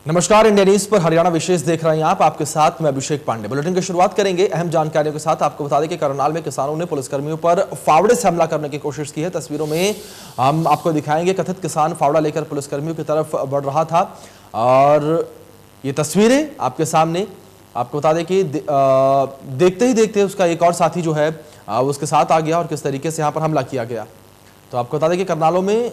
नमस्कार, India news पर हरियाणा विशेष देख रहे हैं आप। आपके साथ मैं अभिषेक पांडे। बुलेटिन की शुरुआत करेंगे अहम जानकारियों के साथ। आपको बता दें कि करनाल में किसानों ने पुलिसकर्मियों पर फावड़े से हमला करने की कोशिश की है। तस्वीरों में हम आपको दिखाएंगे, कथित किसान फावड़ा लेकर पुलिसकर्मियों की तरफ बढ़ रहा था और ये तस्वीरें आपके सामने। आपको बता दें कि देखते ही देखते उसका एक और साथी जो है उसके साथ आ गया और किस तरीके से यहाँ पर हमला किया गया। तो आपको बता दें कि करनालों में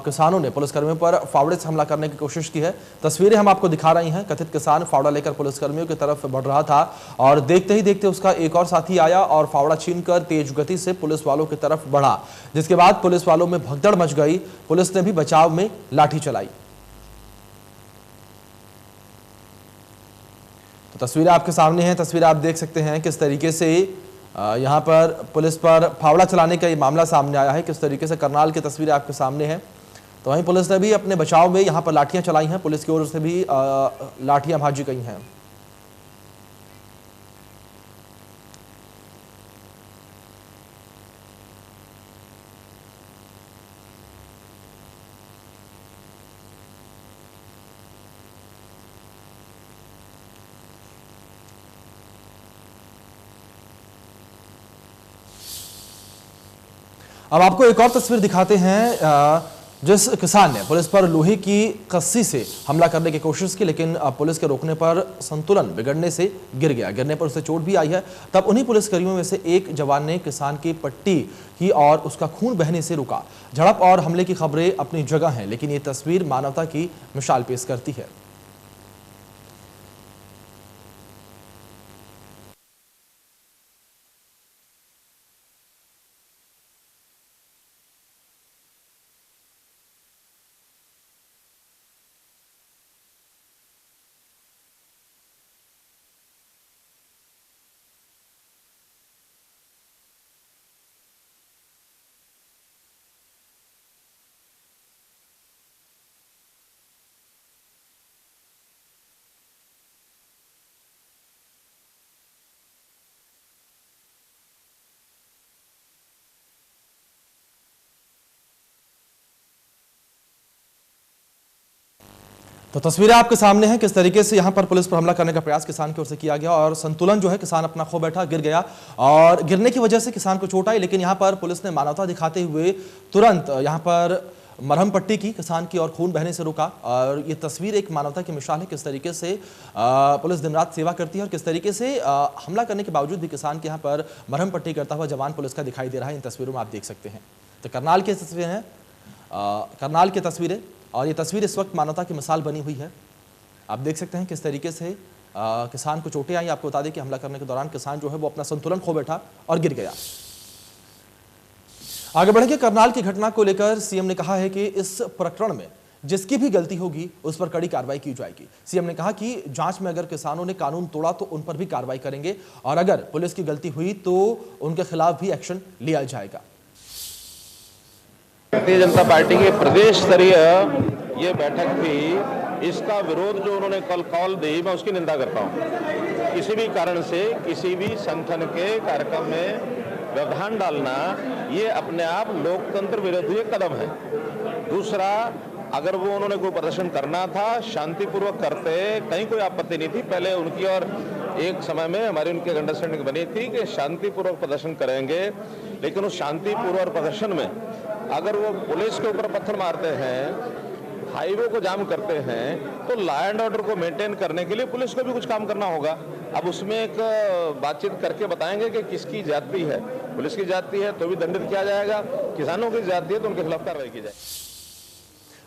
किसानों ने पुलिसकर्मियों पर फावड़े से हमला करने की कोशिश की है। तस्वीरें हम आपको दिखा रही हैं। कथित किसान फावड़ा लेकर पुलिसकर्मियों की तरफ बढ़ रहा था और देखते ही देखते उसका एक और साथी आया और फावड़ा छीनकर तेज गति से पुलिस वालों की तरफ बढ़ा, जिसके बाद पुलिस वालों में भगदड़ मच गई। पुलिस ने भी बचाव में लाठी चलाई। तो तस्वीरें आपके सामने हैं। तस्वीरें आप देख सकते हैं किस तरीके से यहाँ पर पुलिस पर फावड़ा चलाने का ये मामला सामने आया है। किस तरीके से करनाल की तस्वीरें आपके सामने हैं। तो वहीं पुलिस ने भी अपने बचाव में यहाँ पर लाठियां चलाई हैं। पुलिस की ओर से भी लाठियां भाजी गई हैं। अब आपको एक और तस्वीर दिखाते हैं, जिस किसान ने पुलिस पर लोहे की कस्सी से हमला करने की कोशिश की, लेकिन पुलिस के रोकने पर संतुलन बिगड़ने से गिर गया। गिरने पर उसे चोट भी आई है। तब उन्हीं पुलिसकर्मियों में से एक जवान ने किसान की पट्टी की और उसका खून बहने से रुका। झड़प और हमले की खबरें अपनी जगह हैं, लेकिन ये तस्वीर मानवता की मिसाल पेश करती है। तो तस्वीरें आपके सामने हैं किस तरीके से यहां पर पुलिस पर हमला करने का प्रयास किसान की ओर से किया गया और संतुलन जो है किसान अपना खो बैठा, गिर गया और गिरने की वजह से किसान को चोट आई। लेकिन यहां पर पुलिस ने मानवता दिखाते हुए तुरंत यहां पर मरहम पट्टी की, किसान की और खून बहने से रोका। और ये तस्वीर एक मानवता की मिसाल है, किस तरीके से पुलिस दिन रात सेवा करती है और किस तरीके से हमला करने के बावजूद भी किसान के यहाँ पर मरहम पट्टी करता हुआ जवान पुलिस का दिखाई दे रहा है। इन तस्वीरों में आप देख सकते हैं। तो करनाल की तस्वीरें हैं, करनाल की तस्वीरें, और ये तस्वीर इस वक्त मानवता की मिसाल बनी हुई है। आप देख सकते हैं किस तरीके से किसान को चोटें आई। आपको बता दें कि हमला करने के दौरान किसान जो है वो अपना संतुलन खो बैठा और गिर गया। आगे बढ़ेंगे। करनाल की घटना को लेकर सीएम ने कहा है कि इस प्रकरण में जिसकी भी गलती होगी उस पर कड़ी कार्रवाई की जाएगी। सीएम ने कहा कि जांच में अगर किसानों ने कानून तोड़ा तो उन पर भी कार्रवाई करेंगे और अगर पुलिस की गलती हुई तो उनके खिलाफ भी एक्शन लिया जाएगा। भारतीय जनता पार्टी की प्रदेश स्तरीय ये बैठक थी, इसका विरोध जो उन्होंने कल कॉल दी, मैं उसकी निंदा करता हूँ। किसी भी कारण से किसी भी संगठन के कार्यक्रम में व्यवधान डालना ये अपने आप लोकतंत्र विरोधी कदम है। दूसरा, अगर वो उन्होंने कोई प्रदर्शन करना था शांतिपूर्वक करते, कहीं कोई आपत्ति नहीं थी। पहले उनकी और एक समय में हमारी उनकी अंडरस्टैंडिंग बनी थी कि शांतिपूर्वक प्रदर्शन करेंगे, लेकिन उस शांतिपूर्वक प्रदर्शन में अगर वो पुलिस के ऊपर पत्थर मारते हैं, हाईवे को जाम करते हैं, तो लॉ एंड ऑर्डर को मेंटेन करने के लिए पुलिस को भी कुछ काम करना होगा। अब उसमें एक बातचीत करके बताएंगे कि किसकी जाति है। पुलिस की जाति है तो भी दंडित किया जाएगा, किसानों की जाति है तो उनके खिलाफ कार्रवाई की जाएगी।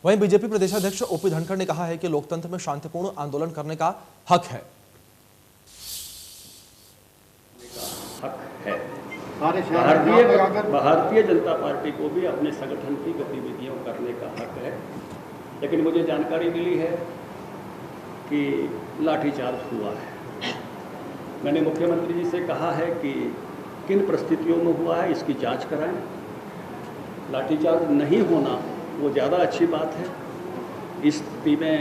वहीं बीजेपी प्रदेशाध्यक्ष ओपी धनखड़ ने कहा है कि लोकतंत्र में शांतिपूर्ण आंदोलन करने का हक है। भारतीय जनता पार्टी को भी अपने संगठन की गतिविधियों करने का हक है, लेकिन मुझे जानकारी मिली है कि लाठीचार्ज हुआ है। मैंने मुख्यमंत्री जी से कहा है कि किन परिस्थितियों में हुआ है इसकी जांच कराएं। लाठीचार्ज नहीं होना वो ज़्यादा अच्छी बात है। इस स्थिति में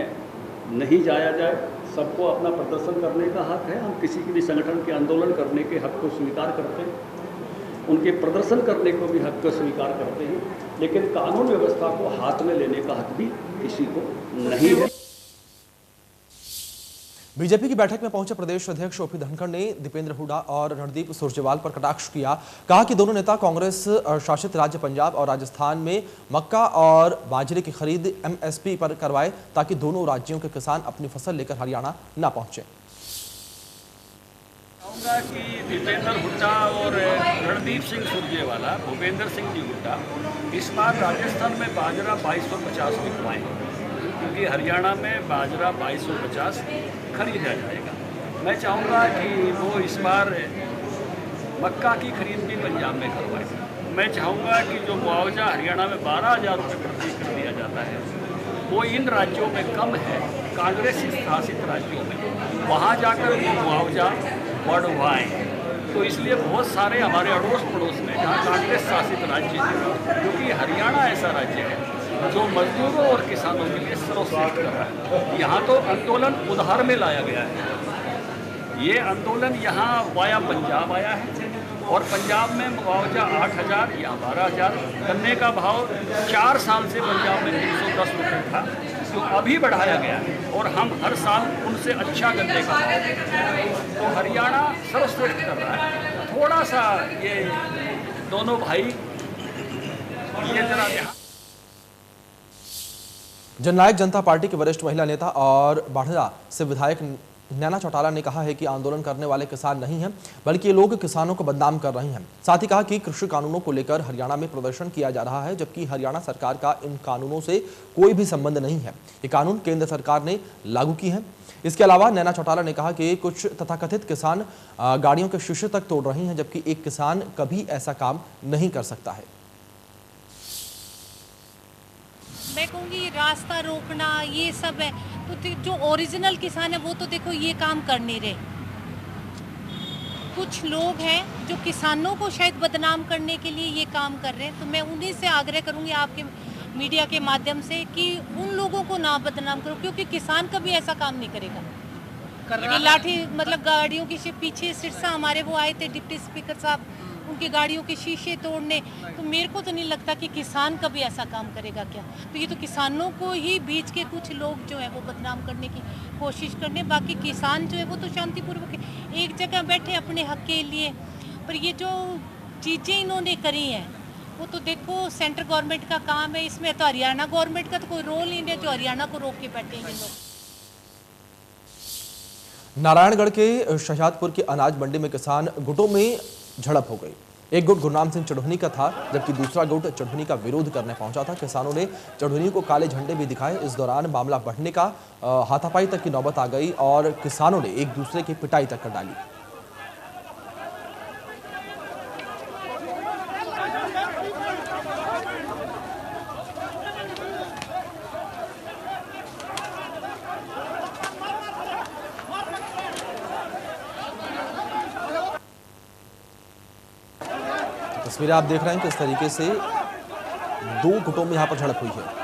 नहीं जाया जाए। सबको अपना प्रदर्शन करने का हक है। हम किसी भी संगठन के आंदोलन करने के हक को स्वीकार करते हैं, उनके प्रदर्शन करने को भी हक को स्वीकार करते हैं, लेकिन कानून व्यवस्था को हाथ में लेने का हक भी किसी को नहीं है। बीजेपी की बैठक में पहुंचे प्रदेश अध्यक्ष ओपी धनखड़ ने दीपेंद्र हुड्डा और रणदीप सुरजेवाला पर कटाक्ष किया। कहा कि दोनों नेता कांग्रेस शासित राज्य पंजाब और राजस्थान में मक्का और बाजरे की खरीद एमएसपी पर करवाए ताकि दोनों राज्यों के किसान अपनी फसल लेकर हरियाणा न पहुंचे। कहूँगा कि दीपेंद्र हुड्डा और रणदीप सिंह सुरजेवाला, भूपेंद्र सिंह जी हुड्डा इस बार राजस्थान में बाजरा 2250 बिकवाएँ, क्योंकि हरियाणा में बाजरा 2250 खरीदा जाएगा। मैं चाहूँगा कि वो इस बार मक्का की खरीद भी पंजाब में करवाएं। मैं चाहूँगा कि जो मुआवजा हरियाणा में 12,000 रुपये प्रति कर दिया जाता है वो इन राज्यों में कम है, कांग्रेस शासित राज्यों में, वहाँ जाकर वो मुआवजा बढ़वाएँ। तो इसलिए बहुत सारे हमारे अड़ोस पड़ोस में जहाँ कांग्रेस शासित राज्य है, क्योंकि हरियाणा ऐसा राज्य है जो मजदूरों और किसानों के लिए सर्वश्रेष्ठ कर रहा है। यहाँ तो आंदोलन उधार में लाया गया है। ये आंदोलन यहाँ वाया पंजाब आया है और पंजाब में मुआवजा 8,000 या 12,000, गन्ने का भाव 4 साल से पंजाब में 310 रुपये था, जो अभी बढ़ाया गया है और हम हर साल उनसे अच्छा गन्ने का भाव देते हैं। तो हरियाणा सर्वश्रेष्ठ कर रहा है। थोड़ा सा ये दोनों भाई ये जरा ध्यान। जननायक जनता पार्टी के वरिष्ठ महिला नेता और बाढ़ा से विधायक नैना चौटाला ने कहा है कि आंदोलन करने वाले किसान नहीं हैं, बल्कि ये लोग किसानों को बदनाम कर रहे हैं। साथ ही कहा कि कृषि कानूनों को लेकर हरियाणा में प्रदर्शन किया जा रहा है, जबकि हरियाणा सरकार का इन कानूनों से कोई भी संबंध नहीं है। ये कानून केंद्र सरकार ने लागू की है। इसके अलावा नैना चौटाला ने कहा कि कुछ तथाकथित किसान गाड़ियों के शीशे तक तोड़ रहे हैं, जबकि एक किसान कभी ऐसा काम नहीं कर सकता है। मैं कहूँगी रास्ता रोकना ये सब है, तो जो ओरिजिनल किसान है वो तो देखो ये काम कर नहीं रहे। कुछ लोग हैं जो किसानों को शायद बदनाम करने के लिए ये काम कर रहे हैं, तो मैं उन्हीं से आग्रह करूँगी आपके मीडिया के माध्यम से कि उन लोगों को ना बदनाम करो, क्योंकि किसान कभी ऐसा काम नहीं करेगा। ये लाठी मतलब गाड़ियों के पीछे सिरसा हमारे वो आए थे डिप्टी स्पीकर साहब, उनकी गाड़ियों के शीशे तोड़ने, तो मेरे को तो नहीं लगता कि किसान कभी ऐसा काम करेगा क्या। तो ये तो किसानों को ही बीच के कुछ लोग जो है वो बदनाम करने की कोशिश करने, बाकी किसान जो है वो तो शांतिपूर्वक एक जगह बैठे अपने हक के लिए। पर ये जो चीज़ें इन्होंने करी हैं वो तो देखो सेंट्रल गवर्नमेंट का काम है, इसमें तो हरियाणा गवर्नमेंट का तो कोई रोल नहीं है जो हरियाणा को रोक के बैठे हैं लोग। नारायणगढ़ के शहजादपुर की अनाज मंडी में किसान गुटों में झड़प हो गई। एक गुट गुरनाम सिंह चढ़ोनी का था, जबकि दूसरा गुट चढ़ोनी का विरोध करने पहुंचा था। किसानों ने चढ़ोनी को काले झंडे भी दिखाए। इस दौरान मामला बढ़ने का हाथापाई तक की नौबत आ गई और किसानों ने एक दूसरे की पिटाई तक कर डाली। तस्वीरें आप देख रहे हैं किस तरीके से दो गुटों में यहां पर झड़प हुई है।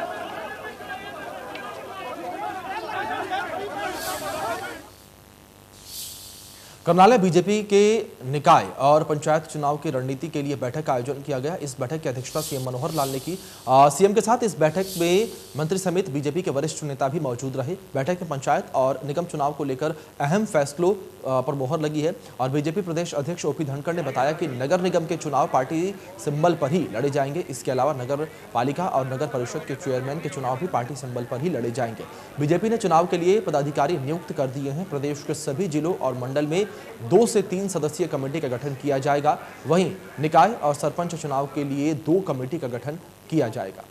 कर्नाल बीजेपी के निकाय और पंचायत चुनाव की रणनीति के लिए बैठक का आयोजन किया गया। इस बैठक की अध्यक्षता सीएम मनोहर लाल ने की। सीएम के साथ इस बैठक में मंत्री समेत बीजेपी के वरिष्ठ नेता भी मौजूद रहे। बैठक में पंचायत और निगम चुनाव को लेकर अहम फैसलों पर मोहर लगी है और बीजेपी प्रदेश अध्यक्ष ओपी धनखड़ ने बताया कि नगर निगम के चुनाव पार्टी सिंबल पर ही लड़े जाएंगे। इसके अलावा नगर पालिका और नगर परिषद के चेयरमैन के चुनाव भी पार्टी सिंबल पर ही लड़े जाएंगे। बीजेपी ने चुनाव के लिए पदाधिकारी नियुक्त कर दिए हैं। प्रदेश के सभी जिलों और मंडल में 2 से 3 सदस्यीय कमेटी का गठन किया जाएगा। वहीं निकाय और सरपंच चुनाव के लिए 2 कमेटी का गठन किया जाएगा।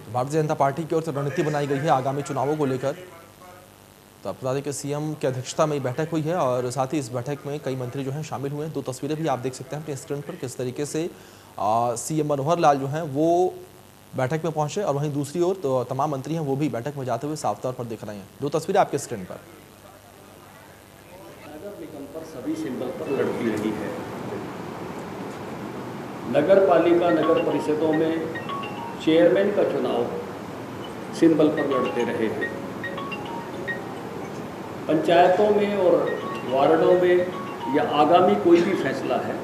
भारतीय जनता पार्टी की ओर से रणनीति बनाई गई है आगामी चुनावों को लेकर। तो आप बता दें कि सीएम की अध्यक्षता में बैठक हुई है और साथ ही इस बैठक में कई मंत्री जो हैं शामिल हुए हैं। 2 तस्वीरें भी आप देख सकते हैं अपने स्क्रीन पर किस तरीके से सीएम मनोहर लाल जो हैं वो बैठक में पहुंचे और वहीं दूसरी ओर तो तमाम मंत्री हैं वो भी बैठक में जाते हुए साफ तौर पर दिख रहे हैं। 2 तस्वीरें आपके स्क्रीन पर। नगर निगम पर सभी सिंबल पर लड़ती रही है। नगर पालिका नगर परिषदों में चेयरमैन का चुनाव सिंबल पर लड़ते रहे हैं। पंचायतों में और वार्डों में या आगामी कोई भी फैसला है,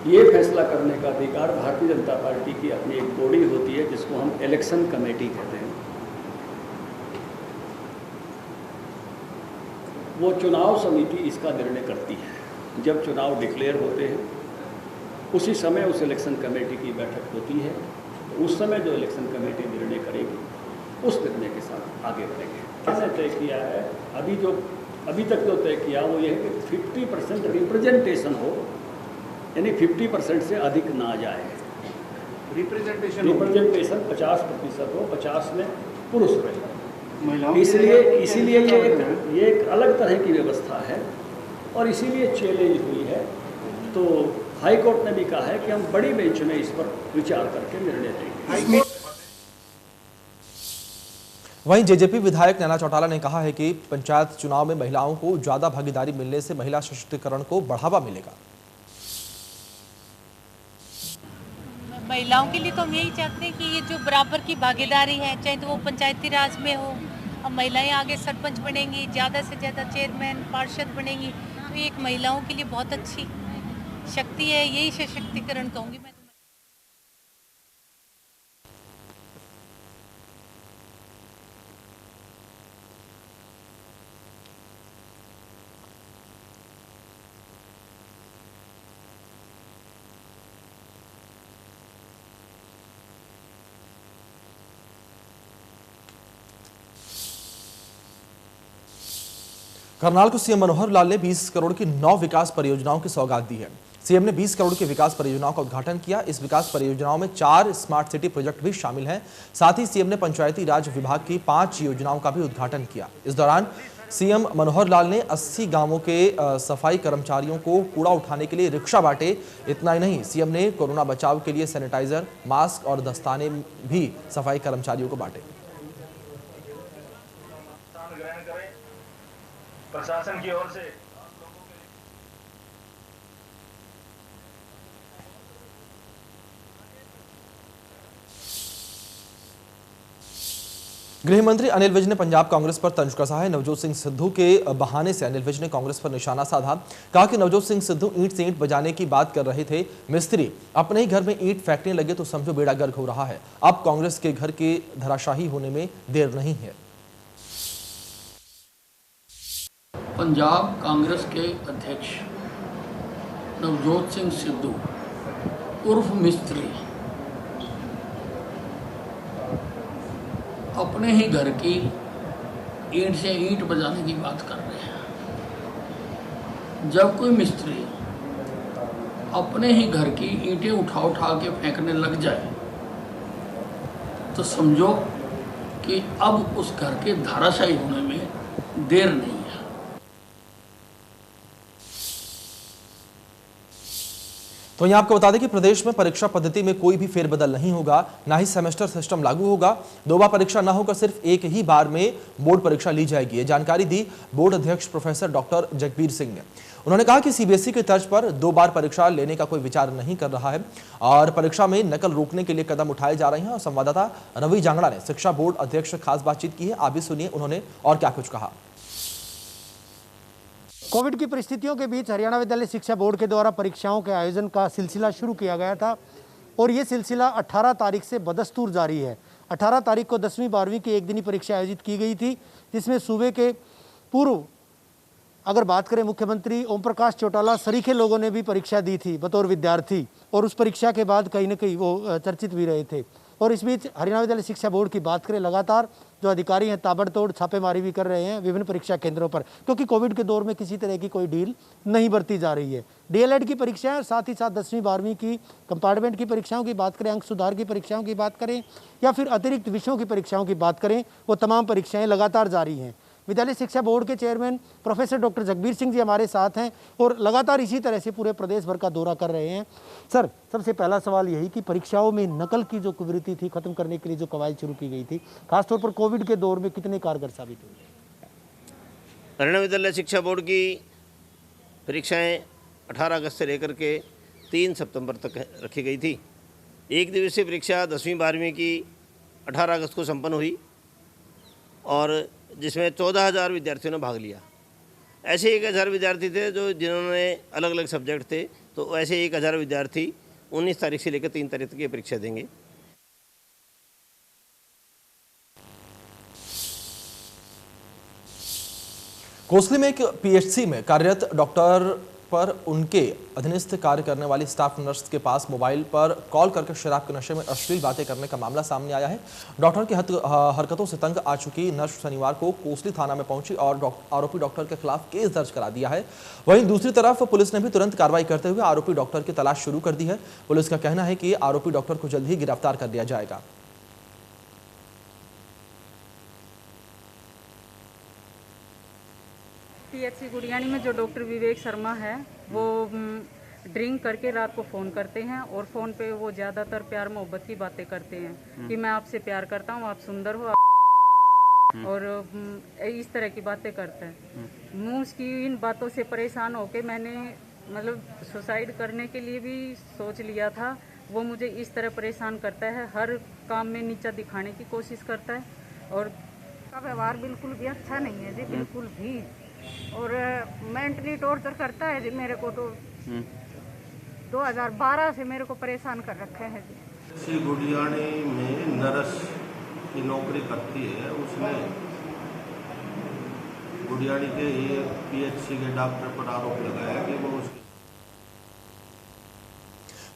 ये फैसला करने का अधिकार भारतीय जनता पार्टी की अपनी एक बॉडी होती है जिसको हम इलेक्शन कमेटी कहते हैं। वो चुनाव समिति इसका निर्णय करती है। जब चुनाव डिक्लेयर होते हैं उसी समय उस इलेक्शन कमेटी की बैठक होती है, तो उस समय जो इलेक्शन कमेटी निर्णय करेगी उस निर्णय के साथ आगे बढ़ेंगे। कैसे तय किया है, अभी तक जो तय किया वो ये है कि 50% रिप्रेजेंटेशन हो, यानी 50% से अधिक ना जाए। रिप्रेजेंटेशन 50% हो, 50 में पुरुष रहे। इसीलिए ये एक अलग तरह की व्यवस्था है और इसीलिए चैलेंज हुई है। तो हाई कोर्ट ने भी कहा है कि हम बड़ी बेंच में इस पर विचार करके निर्णय देंगे। वहीं जेजेपी विधायक नैना चौटाला ने कहा है कि पंचायत चुनाव में महिलाओं को ज्यादा भागीदारी मिलने से महिला सशक्तिकरण को बढ़ावा मिलेगा। महिलाओं के लिए तो हम यही चाहते हैं कि ये जो बराबर की भागीदारी है, चाहे तो वो पंचायती राज में हो, अब महिलाएं आगे सरपंच बनेंगी, ज़्यादा से ज़्यादा चेयरमैन पार्षद बनेंगी, तो ये एक महिलाओं के लिए बहुत अच्छी शक्ति है। यही सशक्तिकरण कहूँगी मैं। करनाल को सीएम मनोहर लाल ने 20 करोड़ की 9 विकास परियोजनाओं की सौगात दी है। सीएम ने 20 करोड़ की विकास परियोजनाओं का उद्घाटन किया। इस विकास परियोजनाओं में 4 स्मार्ट सिटी प्रोजेक्ट भी शामिल हैं। साथ ही सीएम ने पंचायती राज विभाग की 5 योजनाओं का भी उद्घाटन किया। इस दौरान सीएम मनोहर लाल ने 80 गांवों के सफाई कर्मचारियों को कूड़ा उठाने के लिए रिक्शा बांटे। इतना ही नहीं, सीएम ने कोरोना बचाव के लिए सैनिटाइजर, मास्क और दस्ताने भी सफाई कर्मचारियों को बांटे। प्रशासन की ओर से गृह मंत्री अनिल विज ने पंजाब कांग्रेस पर तंज कसा है। नवजोत सिंह सिद्धू के बहाने से अनिल विज ने कांग्रेस पर निशाना साधा। कहा कि नवजोत सिंह सिद्धू ईंट से ईंट बजाने की बात कर रहे थे। मिस्त्री अपने ही घर में ईंट फेंकने लगे तो समझो बेड़ा गर्क हो रहा है। अब कांग्रेस के घर के धराशाही होने में देर नहीं है। पंजाब कांग्रेस के अध्यक्ष नवजोत सिंह सिद्धू उर्फ मिस्त्री अपने ही घर की ईंट से ईंट बजाने की बात कर रहे हैं। जब कोई मिस्त्री अपने ही घर की ईंटें उठा उठा के फेंकने लग जाए तो समझो कि अब उस घर के धराशायी होने में देर नहीं है। तो यहाँ आपको बता दें कि प्रदेश में परीक्षा पद्धति में कोई भी फेरबदल नहीं होगा, ना ही सेमेस्टर सिस्टम लागू होगा। 2 बार परीक्षा न होकर सिर्फ एक ही बार में बोर्ड परीक्षा ली जाएगी। ये जानकारी दी बोर्ड अध्यक्ष प्रोफेसर डॉक्टर जगबीर सिंह ने। उन्होंने कहा कि सीबीएसई की तर्ज पर 2 बार परीक्षा लेने का कोई विचार नहीं कर रहा है और परीक्षा में नकल रोकने के लिए कदम उठाए जा रहे हैं। और संवाददाता रवि जांगड़ा ने शिक्षा बोर्ड अध्यक्ष से खास बातचीत की है। आप भी सुनिए उन्होंने और क्या कुछ कहा। कोविड की परिस्थितियों के बीच हरियाणा विद्यालय शिक्षा बोर्ड के द्वारा परीक्षाओं के आयोजन का सिलसिला शुरू किया गया था और ये सिलसिला 18 तारीख से बदस्तूर जारी है। 18 तारीख को 10वीं 12वीं की एक दिनी परीक्षा आयोजित की गई थी, जिसमें सूबे के पूर्व अगर बात करें मुख्यमंत्री ओम प्रकाश चौटाला सरीखे लोगों ने भी परीक्षा दी थी बतौर विद्यार्थी और उस परीक्षा के बाद कहीं ना कहीं वो चर्चित भी रहे थे। और इस बीच हरियाणा विद्यालय शिक्षा बोर्ड की बात करें, लगातार जो अधिकारी हैं ताबड़तोड़ छापेमारी भी कर रहे हैं विभिन्न परीक्षा केंद्रों पर, क्योंकि कोविड के दौर में किसी तरह की कोई ढील नहीं बरती जा रही है। डीएलएड की परीक्षाएं और साथ ही साथ 10वीं 12वीं की कंपार्टमेंट की परीक्षाओं की बात करें, अंक सुधार की परीक्षाओं की बात करें या फिर अतिरिक्त विषयों की परीक्षाओं की बात करें, वो तमाम परीक्षाएं लगातार जारी हैं। विद्यालय शिक्षा बोर्ड के chairman professor doctor Jagbir Singh ji हमारे साथ हैं और लगातार इसी तरह से पूरे प्रदेश भर का दौरा कर रहे हैं। सर, सबसे पहला सवाल यही कि परीक्षाओं में नकल की जो कुवृत्ति थी खत्म करने के लिए जो कवायद शुरू की गई थी, खासतौर पर कोविड के दौर में कितने कारगर साबित हुई? हरियाणा विद्यालय शिक्षा बोर्ड की परीक्षाएं 18 अगस्त से लेकर के 3 सितंबर तक रखी गई थी। एक दिवसीय परीक्षा 10वीं 12वीं की 18 अगस्त को संपन्न हुई और जिसमें 14,000 विद्यार्थियों ने भाग लिया। ऐसे 1,000 विद्यार्थी थे जो जिन्होंने अलग अलग सब्जेक्ट थे, तो ऐसे 1,000 विद्यार्थी 19 तारीख से लेकर 3 तारीख तक ये परीक्षा देंगे। कोसली में एक पीएचसी में कार्यरत डॉक्टर पर उनके अधीनस्थ कार्य करने वाली स्टाफ नर्स के पास मोबाइल पर कॉल करके शराब के नशे में अश्लील बातें करने का मामला सामने आया है। डॉक्टर की हरकतों से तंग आ चुकी नर्स शनिवार को कोसली थाना में पहुंची और आरोपी डॉक्टर के खिलाफ केस दर्ज करा दिया है। वहीं दूसरी तरफ पुलिस ने भी तुरंत कार्रवाई करते हुए आरोपी डॉक्टर की तलाश शुरू कर दी है। पुलिस का कहना है कि आरोपी डॉक्टर को जल्द ही गिरफ्तार कर लिया जाएगा। पीएचसी गुड़ियानी में जो डॉक्टर विवेक शर्मा है वो ड्रिंक करके रात को फ़ोन करते हैं और फ़ोन पे वो ज़्यादातर प्यार मोहब्बत की बातें करते हैं कि मैं आपसे प्यार करता हूँ, आप सुंदर हो, और इस तरह की बातें करते हैं। मुँह की इन बातों से परेशान होकर मैंने मतलब सुसाइड करने के लिए भी सोच लिया था। वो मुझे इस तरह परेशान करता है, हर काम में नीचा दिखाने की कोशिश करता है और का व्यवहार बिल्कुल भी अच्छा नहीं है जी, बिल्कुल भी। और मेंटली टॉर्चर करता है जी मेरे को, तो 2012 से मेरे को परेशान कर रखे हैं जी। श्री गुड़ियानी में नर्स की नौकरी करती है, उसने गुड़ियानी के ये पीएचसी के डॉक्टर पर आरोप लगाया कि वो उसके।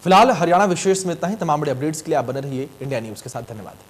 फिलहाल हरियाणा विशेष में इतना ही। तमाम बड़े अपडेट्स के लिए आप बने रहिए इंडिया न्यूज के साथ। धन्यवाद।